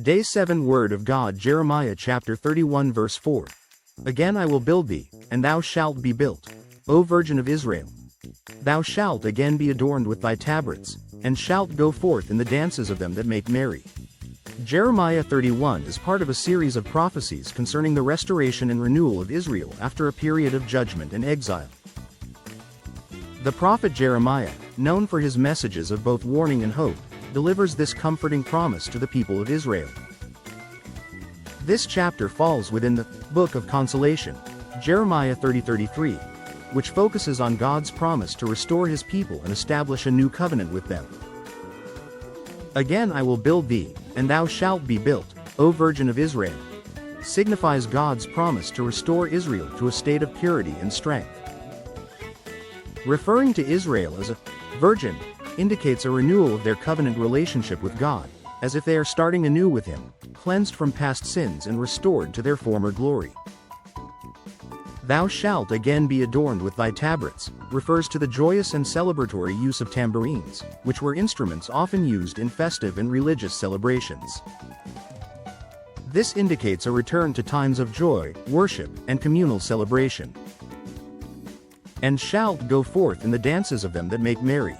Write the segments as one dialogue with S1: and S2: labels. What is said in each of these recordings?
S1: Day 7 Word of God, Jeremiah chapter 31 verse 4. Again I will build thee, and thou shalt be built, O Virgin of Israel. Thou shalt again be adorned with thy tabrets, and shalt go forth in the dances of them that make merry. Jeremiah 31 is part of a series of prophecies concerning the restoration and renewal of Israel after a period of judgment and exile. The prophet Jeremiah, known for his messages of both warning and hope, delivers this comforting promise to the people of Israel. This chapter falls within the Book of Consolation, Jeremiah 30:33, which focuses on God's promise to restore his people and establish a new covenant with them. Again I will build thee, and thou shalt be built, O Virgin of Israel, signifies God's promise to restore Israel to a state of purity and strength. Referring to Israel as a virgin indicates a renewal of their covenant relationship with God, as if they are starting anew with him, cleansed from past sins and restored to their former glory. Thou shalt again be adorned with thy tabrets refers to the joyous and celebratory use of tambourines, which were instruments often used in festive and religious celebrations. This indicates a return to times of joy, worship, and communal celebration. And shalt go forth in the dances of them that make merry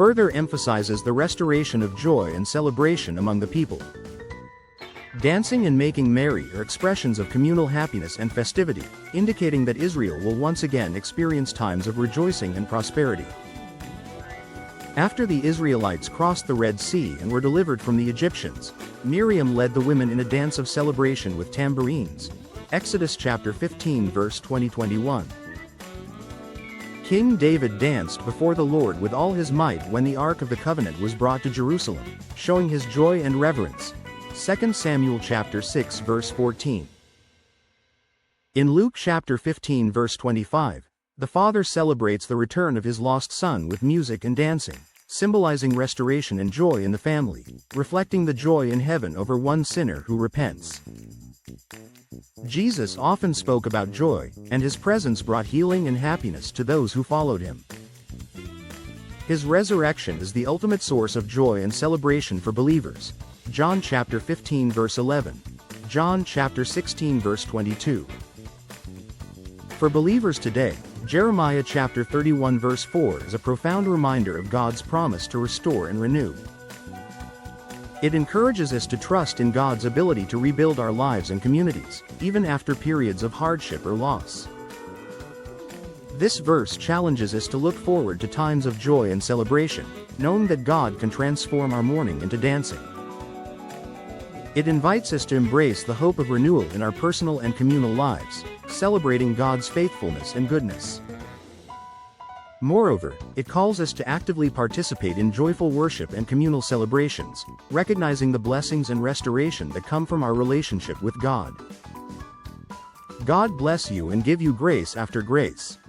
S1: further emphasizes the restoration of joy and celebration among the people. Dancing and making merry are expressions of communal happiness and festivity, indicating that Israel will once again experience times of rejoicing and prosperity. After the Israelites crossed the Red Sea and were delivered from the Egyptians, Miriam led the women in a dance of celebration with tambourines. Exodus chapter 15 verse 20-21. King David danced before the Lord with all his might when the Ark of the Covenant was brought to Jerusalem, showing his joy and reverence. 2 Samuel chapter 6 verse 14. In Luke chapter 15 verse 25, the Father celebrates the return of his lost son with music and dancing, symbolizing restoration and joy in the family, reflecting the joy in heaven over one sinner who repents. Jesus often spoke about joy, and his presence brought healing and happiness to those who followed him. His resurrection is the ultimate source of joy and celebration for believers. John chapter 15 verse 11. John chapter 16 verse 22. For believers today, Jeremiah chapter 31 verse 4 is a profound reminder of God's promise to restore and renew. It encourages us to trust in God's ability to rebuild our lives and communities, even after periods of hardship or loss. This verse challenges us to look forward to times of joy and celebration, knowing that God can transform our mourning into dancing. It invites us to embrace the hope of renewal in our personal and communal lives, celebrating God's faithfulness and goodness. Moreover, it calls us to actively participate in joyful worship and communal celebrations, recognizing the blessings and restoration that come from our relationship with God. God bless you and give you grace after grace.